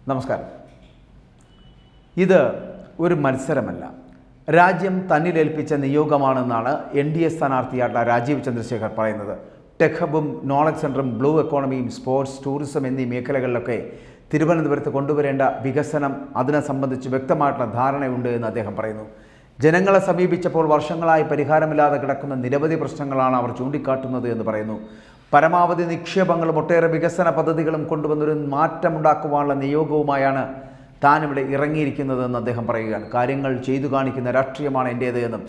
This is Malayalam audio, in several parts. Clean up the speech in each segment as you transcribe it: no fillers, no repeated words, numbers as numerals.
നമസ്കാരം. ഇത് ഒരു മത്സരമല്ല, രാജ്യം തന്നിലേൽപ്പിച്ച നിയോഗമാണെന്നാണ് NDA സ്ഥാനാർത്ഥിയായിട്ടുള്ള രാജീവ് ചന്ദ്രശേഖർ പറയുന്നത്. ടെക് ഹബും നോളജ് സെൻറ്ററും ബ്ലൂ എക്കോണമിയും സ്പോർട്സ് ടൂറിസം എന്നീ മേഖലകളിലൊക്കെ തിരുവനന്തപുരത്ത് കൊണ്ടുവരേണ്ട വികസനം അതിനെ സംബന്ധിച്ച് വ്യക്തമായിട്ടുള്ള ധാരണയുണ്ട് എന്ന് അദ്ദേഹം പറയുന്നു. ജനങ്ങളെ സമീപിച്ചപ്പോൾ വർഷങ്ങളായി പരിഹാരമില്ലാതെ കിടക്കുന്ന നിരവധി പ്രശ്നങ്ങളാണ് അവർ ചൂണ്ടിക്കാട്ടുന്നത് എന്ന് പറയുന്നു. പരമാവധി നിക്ഷേപങ്ങളും ഒട്ടേറെ വികസന പദ്ധതികളും കൊണ്ടുവന്നൊരു മാറ്റമുണ്ടാക്കുവാനുള്ള നിയോഗവുമായാണ് താനിവിടെ ഇറങ്ങിയിരിക്കുന്നതെന്ന് അദ്ദേഹം പറയുകയാണ്. കാര്യങ്ങൾ ചെയ്തു കാണിക്കുന്ന രാഷ്ട്രീയമാണ് എൻ്റേത് എന്നും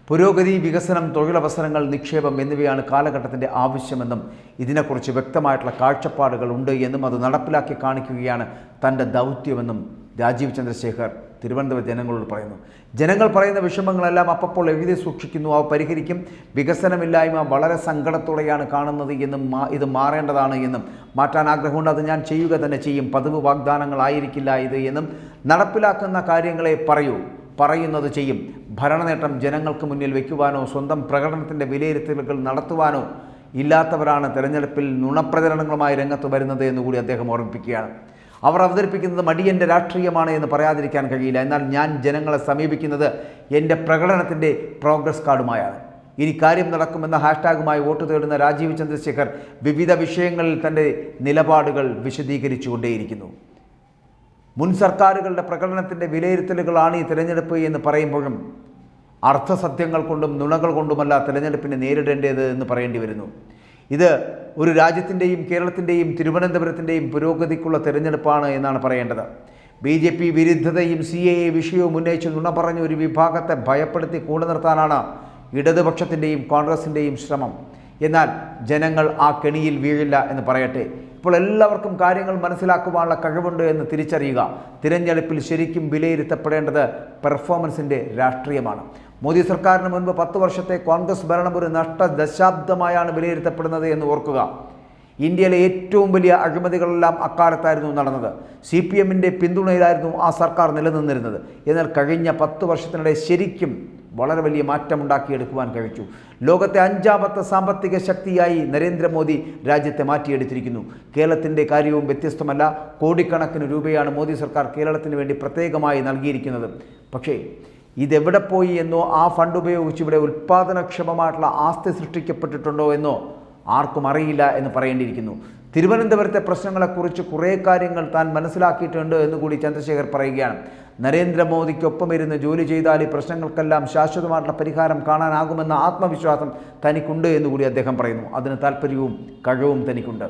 പുരോഗതി, വികസനം, തൊഴിലവസരങ്ങൾ, നിക്ഷേപം എന്നിവയാണ് കാലഘട്ടത്തിൻ്റെ ആവശ്യമെന്നും ഇതിനെക്കുറിച്ച് വ്യക്തമായിട്ടുള്ള കാഴ്ചപ്പാടുകൾ ഉണ്ട് എന്നും അത് നടപ്പിലാക്കി കാണിക്കുകയാണ് തൻ്റെ ദൗത്യമെന്നും രാജീവ് ചന്ദ്രശേഖർ തിരുവനന്തപുരം ജനങ്ങളോട് പറയുന്നു. ജനങ്ങൾ പറയുന്ന വിഷമങ്ങളെല്ലാം അപ്പോൾ എഴുതി സൂക്ഷിക്കുന്നു, അവ പരിഹരിക്കും. വികസനമില്ലായ്മ വളരെ സങ്കടത്തോടെയാണ് കാണുന്നത് എന്നും ഇത് മാറേണ്ടതാണ് എന്നും മാറ്റാൻ ആഗ്രഹമുണ്ട്, അത് ഞാൻ ചെയ്യുക തന്നെ ചെയ്യും. പതിവ് വാഗ്ദാനങ്ങളായിരിക്കില്ല ഇത് എന്നും നടപ്പിലാക്കുന്ന കാര്യങ്ങളെ പറയുന്നത് ചെയ്യും. ഭരണനേട്ടം ജനങ്ങൾക്ക് മുന്നിൽ വയ്ക്കുവാനോ സ്വന്തം പ്രകടനത്തിൻ്റെ വിലയിരുത്തലുകൾ നടത്തുവാനോ ഇല്ലാത്തവരാണ് തെരഞ്ഞെടുപ്പിൽ നുണപ്രചരണങ്ങളുമായി രംഗത്ത് വരുന്നത് എന്നുകൂടി അദ്ദേഹം ഓർമ്മിപ്പിക്കുകയാണ്. അവർ അവതരിപ്പിക്കുന്നത് മടിയൻ്റെ രാഷ്ട്രീയമാണ് എന്ന് പറയാതിരിക്കാൻ കഴിയില്ല. എന്നാൽ ഞാൻ ജനങ്ങളെ സമീപിക്കുന്നത് എൻ്റെ പ്രകടനത്തിൻ്റെ പ്രോഗ്രസ് കാർഡുമായാണ്. ഇനി കാര്യം നടക്കുമെന്ന ഹാഷ്ടാഗുമായി വോട്ട് തേടുന്ന രാജീവ് ചന്ദ്രശേഖർ വിവിധ വിഷയങ്ങളിൽ തൻ്റെ നിലപാടുകൾ വിശദീകരിച്ചുകൊണ്ടേയിരിക്കുന്നു. മുൻ സർക്കാരുകളുടെ പ്രകടനത്തിൻ്റെ വിലയിരുത്തലുകളാണ് ഈ തിരഞ്ഞെടുപ്പ് എന്ന് പറയുമ്പോഴും അർത്ഥസത്യങ്ങൾ കൊണ്ടും നുണകൾ കൊണ്ടുമല്ല തിരഞ്ഞെടുപ്പിനെ നേരിടേണ്ടത് എന്ന് പറയേണ്ടി വരുന്നു. ഇത് ഒരു രാജ്യത്തിൻ്റെയും കേരളത്തിൻ്റെയും തിരുവനന്തപുരത്തിൻ്റെയും പുരോഗതിക്കുള്ള തിരഞ്ഞെടുപ്പാണ് എന്നാണ് പറയേണ്ടത്. BJP വിരുദ്ധതയും CAA വിഷയവും ഉന്നയിച്ച് നുണ പറഞ്ഞ ഒരു വിഭാഗത്തെ ഭയപ്പെടുത്തി കൂടെ നിർത്താനാണ് ഇടതുപക്ഷത്തിൻ്റെയും കോൺഗ്രസിൻ്റെയും ശ്രമം. എന്നാൽ ജനങ്ങൾ ആ കെണിയിൽ വീഴില്ല എന്ന് പറയട്ടെ. ഇപ്പോൾ എല്ലാവർക്കും കാര്യങ്ങൾ മനസ്സിലാക്കുവാനുള്ള കഴിവുണ്ട് എന്ന് തിരിച്ചറിയുക. തിരഞ്ഞെടുപ്പിൽ ശരിക്കും വിലയിരുത്തപ്പെടേണ്ടത് പെർഫോമൻസിൻ്റെ രാഷ്ട്രീയമാണ്. മോദി സർക്കാരിന് മുൻപ് 10 വർഷത്തെ കോൺഗ്രസ് ഭരണം ഒരു ദശാബ്ദമായാണ് വിലയിരുത്തപ്പെടുന്നത് എന്ന് ഓർക്കുക. ഇന്ത്യയിലെ ഏറ്റവും വലിയ അഴിമതികളെല്ലാം അക്കാലത്തായിരുന്നു നടന്നത്. CPMൻ്റെ പിന്തുണയിലായിരുന്നു ആ സർക്കാർ നിലനിന്നിരുന്നത്. എന്നാൽ കഴിഞ്ഞ 10 വർഷത്തിനിടെ ശരിക്കും വളരെ വലിയ മാറ്റമുണ്ടാക്കിയെടുക്കുവാൻ കഴിച്ചു. ലോകത്തെ 5ാമത്തെ സാമ്പത്തിക ശക്തിയായി നരേന്ദ്രമോദി രാജ്യത്തെ മാറ്റിയെടുത്തിരിക്കുന്നു. കേരളത്തിൻ്റെ കാര്യവും വ്യത്യസ്തമല്ല. കോടിക്കണക്കിന് രൂപയാണ് മോദി സർക്കാർ കേരളത്തിന് വേണ്ടി പ്രത്യേകമായി നൽകിയിരിക്കുന്നത്. പക്ഷേ ഇതെവിടെ പോയി എന്നോ ആ ഫണ്ട് ഉപയോഗിച്ച് ഇവിടെ ഉൽപ്പാദനക്ഷമമായിട്ടുള്ള ആസ്തി സൃഷ്ടിക്കപ്പെട്ടിട്ടുണ്ടോ എന്നോ ആർക്കും അറിയില്ല എന്ന് പറയേണ്ടിയിരിക്കുന്നു. തിരുവനന്തപുരത്തെ പ്രശ്നങ്ങളെക്കുറിച്ച് കുറേ കാര്യങ്ങൾ താൻ മനസ്സിലാക്കിയിട്ടുണ്ട് എന്നുകൂടി ചന്ദ്രശേഖർ പറയുകയാണ്. നരേന്ദ്രമോദിക്കൊപ്പം ഇരുന്ന് ജോലി ചെയ്താൽ ഈ പ്രശ്നങ്ങൾക്കെല്ലാം ശാശ്വതമായിട്ടുള്ള പരിഹാരം കാണാനാകുമെന്ന ആത്മവിശ്വാസം തനിക്കുണ്ട് എന്നുകൂടി അദ്ദേഹം പറയുന്നു. അതിന് താല്പര്യവും കഴിവും തനിക്കുണ്ട്.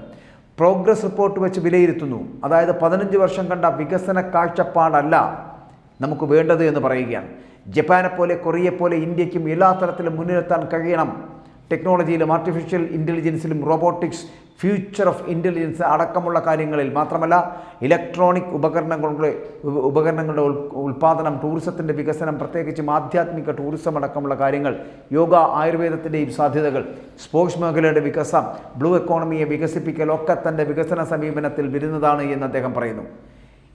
പ്രോഗ്രസ് റിപ്പോർട്ട് വെച്ച് വിലയിരുത്തുന്നു. അതായത് 15 വർഷം കണ്ട വികസന കാഴ്ചപ്പാടല്ല നമുക്ക് വേണ്ടത് എന്ന് പറയുകയാണ്. ജപ്പാനെപ്പോലെ, കൊറിയയെപ്പോലെ ഇന്ത്യക്കും എല്ലാ തരത്തിലും മുന്നിലെത്താൻ കഴിയണം. ടെക്നോളജിയിലും ആർട്ടിഫിഷ്യൽ ഇൻ്റലിജൻസിലും റോബോട്ടിക്സ്, ഫ്യൂച്ചർ ഓഫ് ഇൻ്റലിജൻസ് അടക്കമുള്ള കാര്യങ്ങളിൽ മാത്രമല്ല ഇലക്ട്രോണിക് ഉപകരണങ്ങളുടെ ഉൽപ്പാദനം, ടൂറിസത്തിൻ്റെ വികസനം, പ്രത്യേകിച്ചും ആധ്യാത്മിക ടൂറിസം അടക്കമുള്ള കാര്യങ്ങൾ, യോഗ, ആയുർവേദത്തിൻ്റെയും സാധ്യതകൾ, സ്പോർട്സ് മേഖലയുടെ വികസനം, ബ്ലൂ എക്കോണമിയെ വികസിപ്പിക്കൽ ഒക്കെ തൻ്റെ വികസന സമീപനത്തിൽ വരുന്നതാണ് എന്ന് അദ്ദേഹം പറയുന്നു.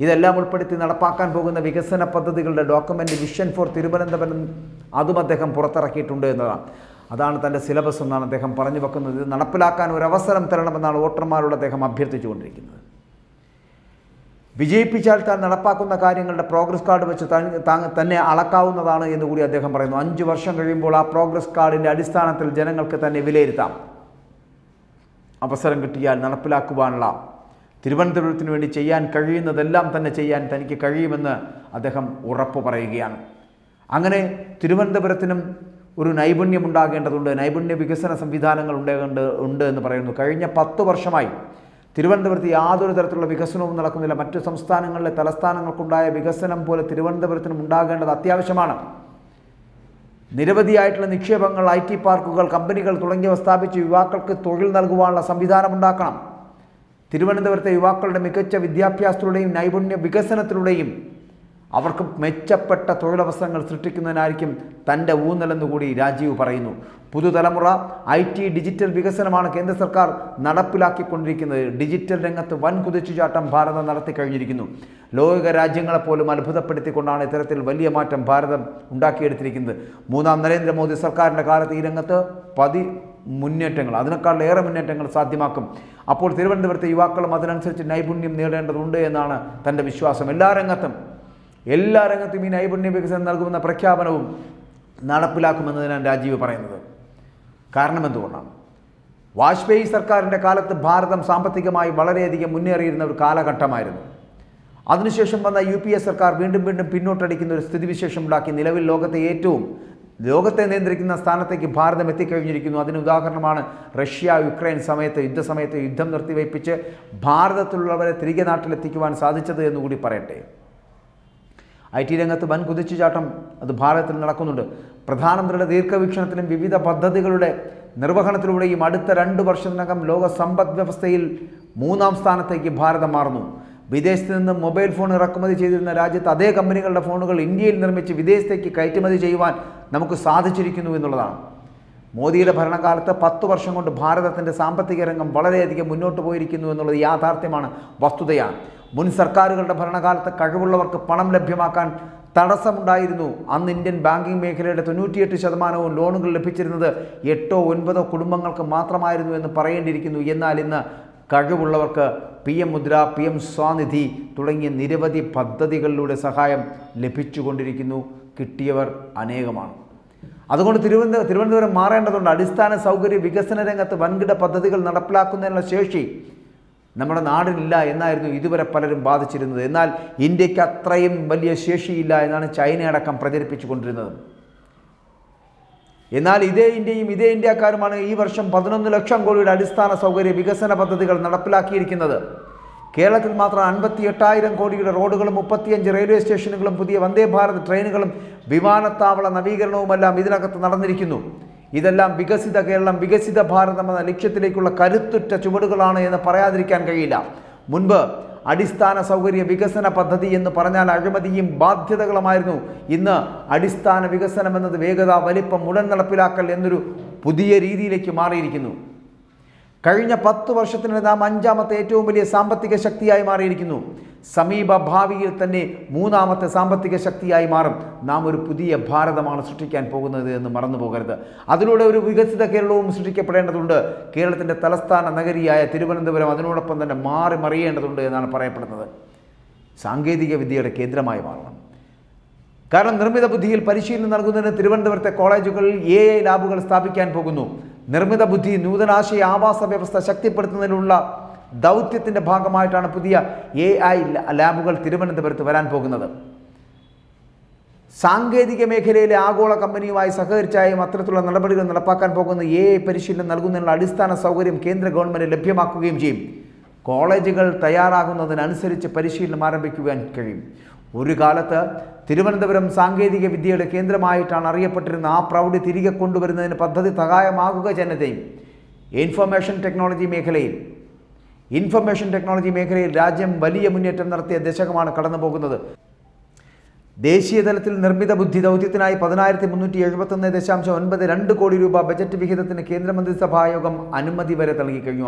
ഇതെല്ലാം ഉൾപ്പെടുത്തി നടപ്പാക്കാൻ പോകുന്ന വികസന പദ്ധതികളുടെ ഡോക്യുമെൻ്റ് വിഷൻ ഫോർ തിരുവനന്തപുരം അതും അദ്ദേഹം പുറത്തിറക്കിയിട്ടുണ്ട് എന്നതാണ്. അതാണ് തൻ്റെ സിലബസ് എന്നാണ് അദ്ദേഹം പറഞ്ഞു വെക്കുന്നത്. ഇത് നടപ്പിലാക്കാൻ ഒരു അവസരം തരണമെന്നാണ് വോട്ടർമാരോട് അദ്ദേഹം അഭ്യർത്ഥിച്ചുകൊണ്ടിരിക്കുന്നത്. വിജയിപ്പിച്ചാൽ താൻ നടപ്പാക്കുന്ന കാര്യങ്ങളുടെ പ്രോഗ്രസ് കാർഡ് വെച്ച് തന്നെ അളക്കാവുന്നതാണ് എന്നുകൂടി അദ്ദേഹം പറയുന്നു. 5 വർഷം കഴിയുമ്പോൾ ആ പ്രോഗ്രസ് കാർഡിൻ്റെ അടിസ്ഥാനത്തിൽ ജനങ്ങൾക്ക് തന്നെ വിലയിരുത്താം. അവസരം കിട്ടിയാൽ നടപ്പിലാക്കുവാനുള്ള തിരുവനന്തപുരത്തിന് വേണ്ടി ചെയ്യാൻ കഴിയുന്നതെല്ലാം തന്നെ ചെയ്യാൻ തനിക്ക് കഴിയുമെന്ന് അദ്ദേഹം ഉറപ്പ് പറയുകയാണ്. അങ്ങനെ തിരുവനന്തപുരത്തിനും ഒരു നൈപുണ്യം ഉണ്ടാകേണ്ടതുണ്ട്. നൈപുണ്യ വികസന സംവിധാനങ്ങൾ ഉണ്ട് എന്ന് പറയുന്നു. കഴിഞ്ഞ 10 വർഷമായി തിരുവനന്തപുരത്ത് യാതൊരു തരത്തിലുള്ള വികസനവും നടക്കുന്നില്ല. മറ്റു സംസ്ഥാനങ്ങളിലെ തലസ്ഥാനങ്ങൾക്കുണ്ടായ വികസനം പോലെ തിരുവനന്തപുരത്തിനും ഉണ്ടാകേണ്ടത് അത്യാവശ്യമാണ്. നിരവധിയായിട്ടുള്ള നിക്ഷേപങ്ങൾ, IT പാർക്കുകൾ, കമ്പനികൾ തുടങ്ങിയവ സ്ഥാപിച്ച് യുവാക്കൾക്ക് തൊഴിൽ നൽകുവാനുള്ള സംവിധാനമുണ്ടാക്കണം. തിരുവനന്തപുരത്തെ യുവാക്കളുടെ മികച്ച വിദ്യാഭ്യാസത്തിലൂടെയും നൈപുണ്യ വികസനത്തിലൂടെയും അവർക്ക് മെച്ചപ്പെട്ട തൊഴിലവസരങ്ങൾ സൃഷ്ടിക്കുന്നതിനായിരിക്കും തൻ്റെ ഊന്നലെന്നുകൂടി രാജീവ് പറയുന്നു. പുതുതലമുറ IT ഡിജിറ്റൽ വികസനമാണ് കേന്ദ്ര സർക്കാർ നടപ്പിലാക്കിക്കൊണ്ടിരിക്കുന്നത്. ഡിജിറ്റൽ രംഗത്ത് വൻ കുതിച്ചുചാട്ടം ഭാരതം നടത്തി കഴിഞ്ഞിരിക്കുന്നു. ലോക രാജ്യങ്ങളെപ്പോലും അത്ഭുതപ്പെടുത്തിക്കൊണ്ടാണ് ഇത്തരത്തിൽ വലിയ മാറ്റം ഭാരതം ഉണ്ടാക്കിയെടുത്തിരിക്കുന്നത്. 3ാം നരേന്ദ്രമോദി സർക്കാരിൻ്റെ കാലത്ത് ഈ രംഗത്ത് മുന്നേറ്റങ്ങൾ, അതിനേക്കാളേറെ മുന്നേറ്റങ്ങൾ സാധ്യമാക്കും. അപ്പോൾ തിരുവനന്തപുരത്തെ യുവാക്കളും അതിനനുസരിച്ച് നൈപുണ്യം നേടേണ്ടതുണ്ട് എന്നാണ് തൻ്റെ വിശ്വാസം. എല്ലാ രംഗത്തും ഈ നൈപുണ്യ വികസനം നൽകുമെന്ന പ്രഖ്യാപനവും നടപ്പിലാക്കുമെന്നതിനാണ് രാജീവ് പറയുന്നത്. കാരണം എന്തുകൊണ്ടാണ്? വാജ്പേയി സർക്കാരിൻ്റെ കാലത്ത് ഭാരതം സാമ്പത്തികമായി വളരെയധികം മുന്നേറിയിരുന്ന ഒരു കാലഘട്ടമായിരുന്നു. അതിനുശേഷം വന്ന UPA സർക്കാർ വീണ്ടും പിന്നോട്ടടിക്കുന്ന ഒരു സ്ഥിതിവിശേഷം ഉണ്ടാക്കി. നിലവിൽ ലോകത്തെ നിയന്ത്രിക്കുന്ന സ്ഥാനത്തേക്ക് ഭാരതം എത്തിക്കഴിഞ്ഞിരിക്കുന്നു. അതിന് ഉദാഹരണമാണ് യുക്രൈൻ യുദ്ധസമയത്ത് യുദ്ധം നിർത്തിവയ്പ്പിച്ച് ഭാരതത്തിലുള്ളവരെ തിരികെ നാട്ടിലെത്തിക്കുവാൻ സാധിച്ചത് എന്നുകൂടി പറയട്ടെ. IT രംഗത്ത് വൻ കുതിച്ചുചാട്ടം അത് ഭാരതത്തിൽ നടക്കുന്നുണ്ട്. പ്രധാനമന്ത്രിയുടെ ദീർഘവീക്ഷണത്തിലും വിവിധ പദ്ധതികളുടെ നിർവഹണത്തിലൂടെയും അടുത്ത 2 വർഷത്തിനകം ലോക സമ്പദ് വ്യവസ്ഥയിൽ 3ാം സ്ഥാനത്തേക്ക് ഭാരതം മാറുന്നു. വിദേശത്ത് നിന്ന് മൊബൈൽ ഫോൺ ഇറക്കുമതി ചെയ്തിരുന്ന രാജ്യത്ത് അതേ കമ്പനികളുടെ ഫോണുകൾ ഇന്ത്യയിൽ നിർമ്മിച്ച് വിദേശത്തേക്ക് കയറ്റുമതി ചെയ്യുവാൻ നമുക്ക് സാധിച്ചിരിക്കുന്നു എന്നുള്ളതാണ്. മോദിയുടെ ഭരണകാലത്ത് 10 വർഷം കൊണ്ട് ഭാരതത്തിൻ്റെ സാമ്പത്തിക രംഗം വളരെയധികം മുന്നോട്ട് പോയിരിക്കുന്നു എന്നുള്ളത് യാഥാർത്ഥ്യമാണ്, വസ്തുതയാണ്. മുൻ സർക്കാരുകളുടെ ഭരണകാലത്ത് കഴിവുള്ളവർക്ക് പണം ലഭ്യമാക്കാൻ തടസ്സമുണ്ടായിരുന്നു. അന്ന് ഇന്ത്യൻ ബാങ്കിംഗ് മേഖലയുടെ 98% ലോണുകൾ ലഭിച്ചിരുന്നത് 8-9 കുടുംബങ്ങൾക്ക് മാത്രമായിരുന്നു എന്ന് പറയേണ്ടിയിരിക്കുന്നു. എന്നാൽ ഇന്ന് കഴിവുള്ളവർക്ക് PM മുദ്ര, PM സ്വാനിധി തുടങ്ങിയ നിരവധി പദ്ധതികളിലൂടെ സഹായം ലഭിച്ചുകൊണ്ടിരിക്കുന്നു. കിട്ടിയവർ അനേകമാണ്. അതുകൊണ്ട് തിരുവനന്തപുരം മാറേണ്ടതുണ്ട്. അടിസ്ഥാന സൗകര്യ വികസന രംഗത്ത് വൻകിട പദ്ധതികൾ നടപ്പിലാക്കുന്നതിനുള്ള ശേഷി നമ്മുടെ നാടിനില്ല എന്നായിരുന്നു ഇതുവരെ പലരും ബാധിച്ചിരുന്നത്. എന്നാൽ ഇന്ത്യക്ക് അത്രയും വലിയ ശേഷിയില്ല എന്നാണ് ചൈന അടക്കം പ്രചരിപ്പിച്ചു കൊണ്ടിരുന്നത്. എന്നാൽ ഇതേ ഇന്ത്യക്കാരുമാണ് ഈ വർഷം 11 ലക്ഷം കോടിയുടെ അടിസ്ഥാന സൗകര്യ വികസന പദ്ധതികൾ നടപ്പിലാക്കിയിരിക്കുന്നത്. കേരളത്തിൽ മാത്രം 58,000 കോടിയുടെ റോഡുകളും 35 റെയിൽവേ സ്റ്റേഷനുകളും പുതിയ വന്ദേ ഭാരത് ട്രെയിനുകളും വിമാനത്താവള നവീകരണവുമെല്ലാം ഇതിനകത്ത് നടന്നിരിക്കുന്നു. ഇതെല്ലാം വികസിത കേരളം, വികസിത ഭാരതം എന്ന ലക്ഷ്യത്തിലേക്കുള്ള കരുത്തുറ്റ ചുവടുകളാണ് എന്ന് പറയാതിരിക്കാൻ കഴിയില്ല. മുൻപ് അടിസ്ഥാന സൗകര്യ വികസന പദ്ധതി എന്ന് പറഞ്ഞാൽ അഴിമതിയും ബാധ്യതകളുമായിരുന്നു. ഇന്ന് അടിസ്ഥാന വികസനം എന്നത് വേഗത, വലിപ്പം, ഉടൻ നടപ്പിലാക്കൽ എന്നൊരു പുതിയ രീതിയിലേക്ക് മാറിയിരിക്കുന്നു. കഴിഞ്ഞ 10 വർഷത്തിനിടെ നാം 5ാമത്തെ ഏറ്റവും വലിയ സാമ്പത്തിക ശക്തിയായി മാറിയിരിക്കുന്നു. സമീപ ഭാവിയിൽ തന്നെ 3ാമത്തെ സാമ്പത്തിക ശക്തിയായി മാറും. നാം ഒരു പുതിയ ഭാരതമാണ് സൃഷ്ടിക്കാൻ പോകുന്നത് എന്ന് മറന്നു പോകരുത്. അതിലൂടെ ഒരു വികസിത കേരളവും സൃഷ്ടിക്കപ്പെടേണ്ടതുണ്ട്. കേരളത്തിൻ്റെ തലസ്ഥാന നഗരിയായ തിരുവനന്തപുരം അതിനോടൊപ്പം തന്നെ മറിയേണ്ടതുണ്ട് എന്നാണ് പറയപ്പെടുന്നത്. സാങ്കേതിക വിദ്യയുടെ കേന്ദ്രമായി മാറണം. കാരണം നിർമ്മിത ബുദ്ധിയിൽ പരിശീലനം നൽകുന്നതിന് തിരുവനന്തപുരത്തെ കോളേജുകളിൽ AI ലാബുകൾ സ്ഥാപിക്കാൻ പോകുന്നു. നിർമ്മിത ബുദ്ധി, നൂതനാശയ ആവാസ വ്യവസ്ഥ ശക്തിപ്പെടുത്തുന്നതിനുള്ള ദൗത്യത്തിൻ്റെ ഭാഗമായിട്ടാണ് പുതിയ AI ലാബുകൾ തിരുവനന്തപുരത്ത് വരാൻ പോകുന്നത്. സാങ്കേതിക മേഖലയിലെ ആഗോള കമ്പനിയുമായി സഹകരിച്ചായും അത്തരത്തിലുള്ള നടപടികൾ നടപ്പാക്കാൻ പോകുന്ന AI പരിശീലനം നൽകുന്നതിനുള്ള അടിസ്ഥാന സൗകര്യം കേന്ദ്ര ഗവൺമെൻറ് ലഭ്യമാക്കുകയും ചെയ്യും. കോളേജുകൾ തയ്യാറാകുന്നതിനനുസരിച്ച് പരിശീലനം ആരംഭിക്കുവാൻ കഴിയും. ഒരു കാലത്ത് തിരുവനന്തപുരം സാങ്കേതിക വിദ്യയുടെ കേന്ദ്രമായിട്ടാണ് അറിയപ്പെട്ടിരുന്ന ആ പ്രൗഢി തിരികെ കൊണ്ടുവരുന്നതിന് പദ്ധതി സഹായമാകുക തന്നെ ചെയ്യും. ഇൻഫർമേഷൻ ടെക്നോളജി മേഖലയിൽ രാജ്യം വലിയ മുന്നേറ്റം നടത്തിയ ദശകമാണ് കടന്നു പോകുന്നത്. ദേശീയ തലത്തിൽ നിർമ്മിത ബുദ്ധി ദൗത്യത്തിനായി 10,371.92 കോടി രൂപ ബജറ്റ് വിഹിതത്തിന് കേന്ദ്രമന്ത്രിസഭായോഗം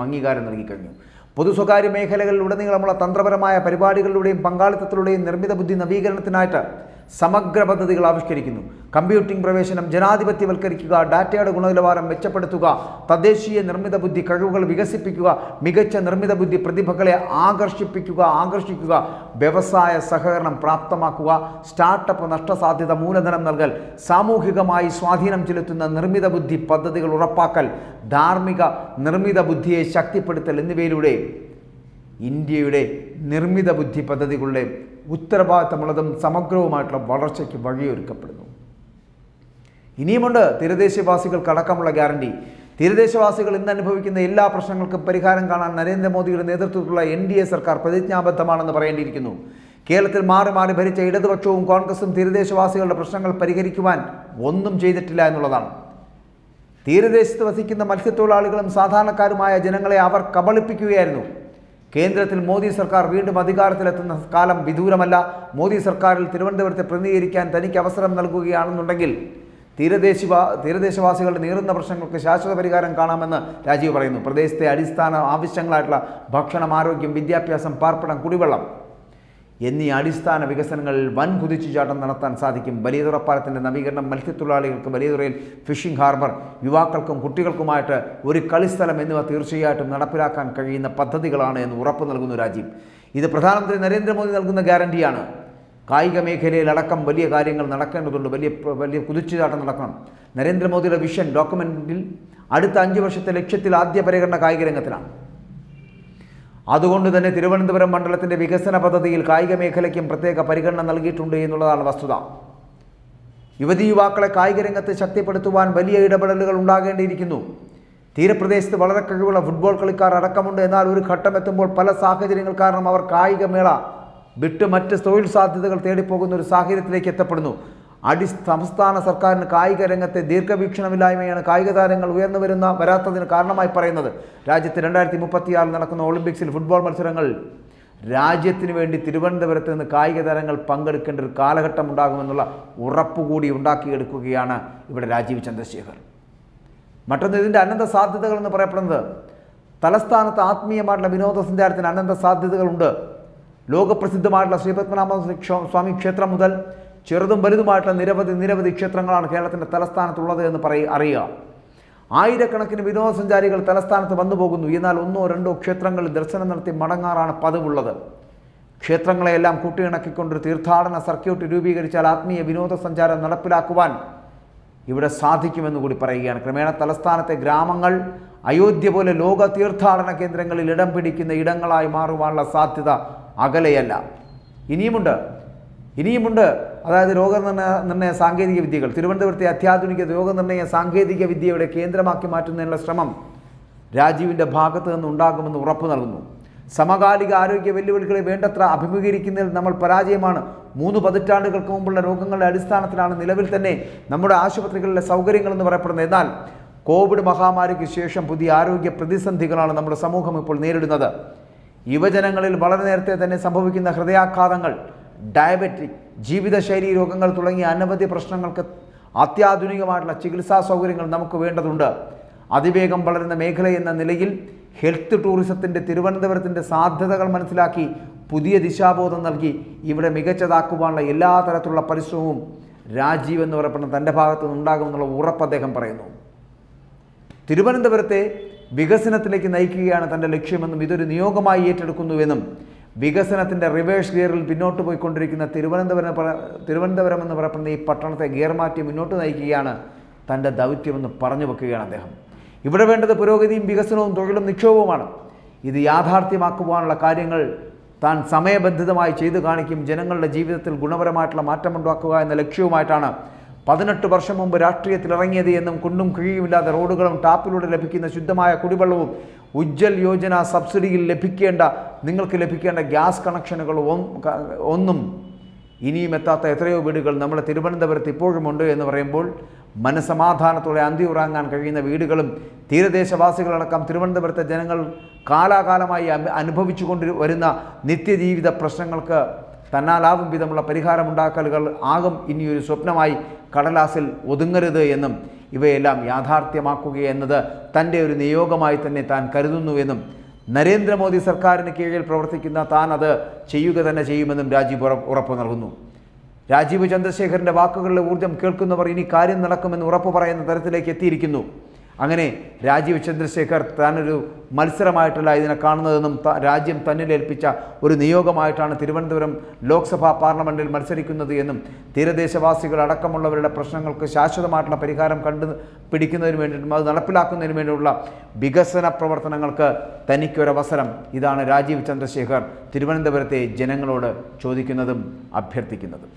അംഗീകാരം നൽകിക്കഴിഞ്ഞു. പൊതു സ്വകാര്യ മേഖലകളിലുടനീളമുള്ള തന്ത്രപരമായ പരിപാടികളിലൂടെയും പങ്കാളിത്തത്തിലൂടെയും നിർമ്മിത ബുദ്ധി നവീകരണത്തിനായിട്ട് സമഗ്ര പദ്ധതികൾ ആവിഷ്കരിക്കുന്നു. കമ്പ്യൂട്ടിംഗ് പ്രവേശനം ജനാധിപത്യവൽക്കരിക്കുക, ഡാറ്റയുടെ ഗുണനിലവാരം മെച്ചപ്പെടുത്തുക, തദ്ദേശീയ നിർമ്മിത ബുദ്ധി കഴിവുകൾ വികസിപ്പിക്കുക, മികച്ച നിർമ്മിത ബുദ്ധി പ്രതിഭകളെ ആകർഷിക്കുക, വ്യവസായ സഹകരണം പ്രാപ്തമാക്കുക, സ്റ്റാർട്ടപ്പ് നഷ്ടസാധ്യത മൂലധനം നൽകൽ, സാമൂഹികമായി സ്വാധീനം ചെലുത്തുന്ന നിർമ്മിത ബുദ്ധി പദ്ധതികൾ ഉറപ്പാക്കൽ, ധാർമ്മിക നിർമ്മിത ബുദ്ധിയെ ശക്തിപ്പെടുത്തൽ എന്നിവയിലൂടെ ഇന്ത്യയുടെ നിർമ്മിത ബുദ്ധി പദ്ധതികളുടെ ഉത്തരവാദിത്തമുള്ളതും സമഗ്രവുമായിട്ടുള്ള വളർച്ചയ്ക്ക് വഴിയൊരുക്കപ്പെടുന്നു. ഇനിയുമുണ്ട് തീരദേശവാസികൾക്കടക്കമുള്ള ഗ്യാരണ്ടി. തീരദേശവാസികൾ ഇന്ന് അനുഭവിക്കുന്ന എല്ലാ പ്രശ്നങ്ങൾക്കും പരിഹാരം കാണാൻ നരേന്ദ്രമോദിയുടെ നേതൃത്വത്തിലുള്ള NDA സർക്കാർ പ്രതിജ്ഞാബദ്ധമാണെന്ന് പറയേണ്ടിയിരിക്കുന്നു. കേരളത്തിൽ മാറി ഭരിച്ച ഇടതുപക്ഷവും കോൺഗ്രസും തീരദേശവാസികളുടെ പ്രശ്നങ്ങൾ പരിഹരിക്കുവാൻ ഒന്നും ചെയ്തിട്ടില്ല എന്നുള്ളതാണ്. തീരദേശത്ത് വസിക്കുന്ന മത്സ്യത്തൊഴിലാളികളും സാധാരണക്കാരുമായ ജനങ്ങളെ അവർ കബളിപ്പിക്കുകയായിരുന്നു. കേന്ദ്രത്തിൽ മോദി സർക്കാർ വീണ്ടും അധികാരത്തിലെത്തുന്ന കാലം വിദൂരമല്ല. മോദി സർക്കാരിൽ തിരുവനന്തപുരത്തെ പ്രതിനിധീകരിക്കാൻ തനിക്ക് അവസരം നൽകുകയാണെന്നുണ്ടെങ്കിൽ തീരദേശവാസികളുടെ നീറുന്ന പ്രശ്നങ്ങൾക്ക് ശാശ്വത പരിഹാരം കാണാമെന്ന് രാജീവ് പറയുന്നു. പ്രദേശത്തെ അടിസ്ഥാന ആവശ്യങ്ങളായിട്ടുള്ള ഭക്ഷണം, ആരോഗ്യം, വിദ്യാഭ്യാസം, പാർപ്പിടം, കുടിവെള്ളം എന്നീ അടിസ്ഥാന വികസനങ്ങളിൽ വൻ കുതിച്ചുചാട്ടം നടത്താൻ സാധിക്കും. വലിയതുറ പാലത്തിൻ്റെ നവീകരണം, മത്സ്യത്തൊഴിലാളികൾക്ക് വലിയതുറയിൽ ഫിഷിംഗ് ഹാർബർ, യുവാക്കൾക്കും കുട്ടികൾക്കുമായിട്ട് ഒരു കളിസ്ഥലം എന്നിവ തീർച്ചയായിട്ടും നടപ്പിലാക്കാൻ കഴിയുന്ന പദ്ധതികളാണ് എന്ന് ഉറപ്പ് നൽകുന്നു രാജീവ്. ഇത് പ്രധാനമന്ത്രി നരേന്ദ്രമോദി നൽകുന്ന ഗ്യാരണ്ടിയാണ്. കായിക മേഖലയിലടക്കം വലിയ കാര്യങ്ങൾ നടക്കേണ്ടതുണ്ട്, വലിയ കുതിച്ചുചാട്ടം നടക്കണം. നരേന്ദ്രമോദിയുടെ വിഷൻ ഡോക്യുമെൻറ്റിൽ അടുത്ത 5 വർഷത്തെ ലക്ഷ്യത്തിൽ ആദ്യ പരിഗണന കായിക രംഗത്തിലാണ്. അതുകൊണ്ട് തന്നെ തിരുവനന്തപുരം മണ്ഡലത്തിൻ്റെ വികസന പദ്ധതിയിൽ കായിക മേഖലയ്ക്കും പ്രത്യേക പരിഗണന നൽകിയിട്ടുണ്ട് എന്നുള്ളതാണ് വസ്തുത. യുവതി യുവാക്കളെ കായിക രംഗത്ത് ശക്തിപ്പെടുത്തുവാൻ വലിയ ഇടപെടലുകൾ ഉണ്ടാകേണ്ടിയിരിക്കുന്നു. തീരപ്രദേശത്ത് വളരെ കഴിവുള്ള ഫുട്ബോൾ കളിക്കാർ അടക്കമുണ്ട്. എന്നാൽ ഒരു ഘട്ടം എത്തുമ്പോൾ പല സാഹചര്യങ്ങൾ കാരണം അവർ കായികമേള വിട്ട് മറ്റ് തൊഴിൽ സാധ്യതകൾ തേടിപ്പോകുന്ന ഒരു സാഹചര്യത്തിലേക്ക് എത്തപ്പെടുന്നു. സംസ്ഥാന സർക്കാരിന് കായിക രംഗത്തെ ദീർഘവീക്ഷണമില്ലായ്മയാണ് കായിക താരങ്ങൾ വരാത്തതിന് കാരണമായി പറയുന്നത്. രാജ്യത്ത് 2036 നടക്കുന്ന ഒളിമ്പിക്സിൽ ഫുട്ബോൾ മത്സരങ്ങൾ രാജ്യത്തിന് വേണ്ടി തിരുവനന്തപുരത്ത് നിന്ന് കായിക താരങ്ങൾ പങ്കെടുക്കേണ്ട ഒരു കാലഘട്ടം ഉണ്ടാകുമെന്നുള്ള ഉറപ്പുകൂടി ഉണ്ടാക്കിയെടുക്കുകയാണ് ഇവിടെ രാജീവ് ചന്ദ്രശേഖർ. മറ്റൊന്ന്, ഇതിൻ്റെ അനന്ത സാധ്യതകൾ എന്ന് പറയപ്പെടുന്നത് തലസ്ഥാനത്ത് ആത്മീയമായിട്ടുള്ള വിനോദസഞ്ചാരത്തിന് അനന്ത സാധ്യതകളുണ്ട്. ലോകപ്രസിദ്ധമായിട്ടുള്ള ശ്രീപത്മനാഭ സ്വാമി ക്ഷേത്രം മുതൽ ചെറുതും വലുതുമായിട്ടുള്ള നിരവധി ക്ഷേത്രങ്ങളാണ് കേരളത്തിൻ്റെ തലസ്ഥാനത്തുള്ളത് എന്ന് അറിയുക. ആയിരക്കണക്കിന് വിനോദസഞ്ചാരികൾ തലസ്ഥാനത്ത് വന്നു പോകുന്നു. എന്നാൽ 1-2 ക്ഷേത്രങ്ങളിൽ ദർശനം നടത്തി മടങ്ങാറാണ് പതിവുള്ളത്. ക്ഷേത്രങ്ങളെയെല്ലാം കൂട്ടിയിണക്കിക്കൊണ്ടൊരു തീർത്ഥാടന സർക്യൂട്ട് രൂപീകരിച്ചാൽ ആത്മീയ വിനോദസഞ്ചാരം നടപ്പിലാക്കുവാൻ ഇവിടെ സാധിക്കുമെന്ന് കൂടി പറയുകയാണ്. ക്രമേണ തലസ്ഥാനത്തെ ഗ്രാമങ്ങൾ അയോധ്യ പോലെ ലോക തീർത്ഥാടന കേന്ദ്രങ്ങളിൽ ഇടം പിടിക്കുന്ന ഇടങ്ങളായി മാറുവാനുള്ള സാധ്യത അകലെയല്ല. ഇനിയുമുണ്ട്. അതായത് രോഗനിർണയ സാങ്കേതിക വിദ്യകൾ തിരുവനന്തപുരത്തെ അത്യാധുനിക രോഗനിർണയ സാങ്കേതിക വിദ്യയുടെ കേന്ദ്രമാക്കി മാറ്റുന്നതിനുള്ള ശ്രമം രാജീവിൻ്റെ ഭാഗത്ത് നിന്ന് ഉണ്ടാകുമെന്ന് ഉറപ്പു നൽകുന്നു. സമകാലിക ആരോഗ്യ വെല്ലുവിളികളെ വേണ്ടത്ര അഭിമുഖീകരിക്കുന്നതിൽ നമ്മൾ പരാജയമാണ്. 3 പതിറ്റാണ്ടുകൾക്ക് മുമ്പുള്ള രോഗങ്ങളുടെ അടിസ്ഥാനത്തിലാണ് നിലവിൽ തന്നെ നമ്മുടെ ആശുപത്രികളിലെ സൗകര്യങ്ങളെന്ന് പറയപ്പെടുന്നത്. എന്നാൽ കോവിഡ് മഹാമാരിക്ക് ശേഷം പുതിയ ആരോഗ്യ പ്രതിസന്ധികളാണ് നമ്മുടെ സമൂഹം ഇപ്പോൾ നേരിടുന്നത്. യുവജനങ്ങളിൽ വളരെ നേരത്തെ തന്നെ സംഭവിക്കുന്ന ഹൃദയാഘാതങ്ങൾ, ഡയബറ്റിക്, ജീവിതശൈലി രോഗങ്ങൾ തുടങ്ങിയ അനവധി പ്രശ്നങ്ങൾക്ക് അത്യാധുനികമായിട്ടുള്ള ചികിത്സാ സൗകര്യങ്ങൾ നമുക്ക് വേണ്ടതുണ്ട്. അതിവേഗം വളരുന്ന മേഖല എന്ന നിലയിൽ ഹെൽത്ത് ടൂറിസത്തിൻ്റെ തിരുവനന്തപുരത്തിൻ്റെ സാധ്യതകൾ മനസ്സിലാക്കി പുതിയ ദിശാബോധം നൽകി ഇവിടെ മികച്ചതാക്കുവാനുള്ള എല്ലാ തരത്തിലുള്ള പരിശ്രമവും രാജീവ് എന്ന് പറയപ്പെടുന്ന തൻ്റെ ഭാഗത്തു നിന്നുണ്ടാകുമെന്നുള്ള ഉറപ്പ് അദ്ദേഹം പറയുന്നു. തിരുവനന്തപുരത്തെ വികസനത്തിലേക്ക് നയിക്കുകയാണ് തൻ്റെ ലക്ഷ്യമെന്നും ഇതൊരു നിയോഗമായി ഏറ്റെടുക്കുന്നുവെന്നും വികസനത്തിൻ്റെ റിവേഴ്സ് ഗിയറിൽ പിന്നോട്ട് പോയിക്കൊണ്ടിരിക്കുന്ന തിരുവനന്തപുരം എന്ന് പറയപ്പെടുന്ന ഈ പട്ടണത്തെ ഗിയർ മാറ്റി മുന്നോട്ട് നയിക്കുകയാണ് തൻ്റെ ദൗത്യമെന്ന് പറഞ്ഞു വെക്കുകയാണ് അദ്ദേഹം. ഇവിടെ വേണ്ടത് പുരോഗതിയും വികസനവും തൊഴിലും നിക്ഷേപവുമാണ്. ഇത് യാഥാർത്ഥ്യമാക്കുവാനുള്ള കാര്യങ്ങൾ താൻ സമയബന്ധിതമായി ചെയ്തു കാണിക്കും. ജനങ്ങളുടെ ജീവിതത്തിൽ ഗുണപരമായിട്ടുള്ള മാറ്റമുണ്ടാക്കുക എന്ന ലക്ഷ്യവുമായിട്ടാണ് 18 വർഷം മുമ്പ് രാഷ്ട്രീയത്തിലിറങ്ങിയത് എന്നും കുണ്ടും കുഴിയുമില്ലാതെ റോഡുകളും ടാപ്പിലൂടെ ലഭിക്കുന്ന ശുദ്ധമായ കുടിവെള്ളവും ഉജ്ജൽ യോജന സബ്സിഡിയിൽ നിങ്ങൾക്ക് ലഭിക്കേണ്ട ഗ്യാസ് കണക്ഷനുകളും ഒന്നും ഇനിയും എത്താത്ത എത്രയോ വീടുകൾ നമ്മുടെ തിരുവനന്തപുരത്ത് ഇപ്പോഴുമുണ്ട് എന്ന് പറയുമ്പോൾ മനസമാധാനത്തോടെ അന്തി ഉറങ്ങാൻ കഴിയുന്ന വീടുകളും തീരദേശവാസികളടക്കം തിരുവനന്തപുരത്തെ ജനങ്ങൾ കാലാകാലമായി അനുഭവിച്ചു വരുന്ന നിത്യജീവിത പ്രശ്നങ്ങൾക്ക് തന്നാലാവും വിധമുള്ള പരിഹാരമുണ്ടാക്കലുകൾ ആകും ഇനിയൊരു സ്വപ്നമായി കടലാസിൽ ഒതുങ്ങരുത് എന്നും ഇവയെല്ലാം യാഥാർത്ഥ്യമാക്കുക എന്നത് തൻ്റെ ഒരു നിയോഗമായി തന്നെ താൻ കരുതുന്നുവെന്നും നരേന്ദ്രമോദി സർക്കാരിന് കീഴിൽ പ്രവർത്തിക്കുന്ന താൻ അത് ചെയ്യുക തന്നെ ചെയ്യുമെന്നും രാജീവ് ഉറപ്പ് നൽകുന്നു. രാജീവ് ചന്ദ്രശേഖറിൻ്റെ വാക്കുകളിലെ ഊർജ്ജം കേൾക്കുന്നവർ ഇനി കാര്യം നടക്കുമെന്ന് ഉറപ്പ് പറയുന്ന തരത്തിലേക്ക് എത്തിയിരിക്കുന്നു. അങ്ങനെ രാജീവ് ചന്ദ്രശേഖർ താനൊരു മത്സരമായിട്ടല്ല ഇതിനെ കാണുന്നതെന്നും രാജ്യം തന്നിലേൽപ്പിച്ച ഒരു നിയോഗമായിട്ടാണ് തിരുവനന്തപുരം ലോക്സഭാ പാർലമെൻറ്റിൽ മത്സരിക്കുന്നത് എന്നും തീരദേശവാസികൾ അടക്കമുള്ളവരുടെ പ്രശ്നങ്ങൾക്ക് ശാശ്വതമായിട്ടുള്ള പരിഹാരം പിടിക്കുന്നതിന് വേണ്ടിയിട്ടും അത് നടപ്പിലാക്കുന്നതിന് വേണ്ടിയുള്ള വികസന പ്രവർത്തനങ്ങൾക്ക് തനിക്കൊരവസരം ഇതാണ് രാജീവ് ചന്ദ്രശേഖർ തിരുവനന്തപുരത്തെ ജനങ്ങളോട് ചോദിക്കുന്നതും അഭ്യർത്ഥിക്കുന്നതും.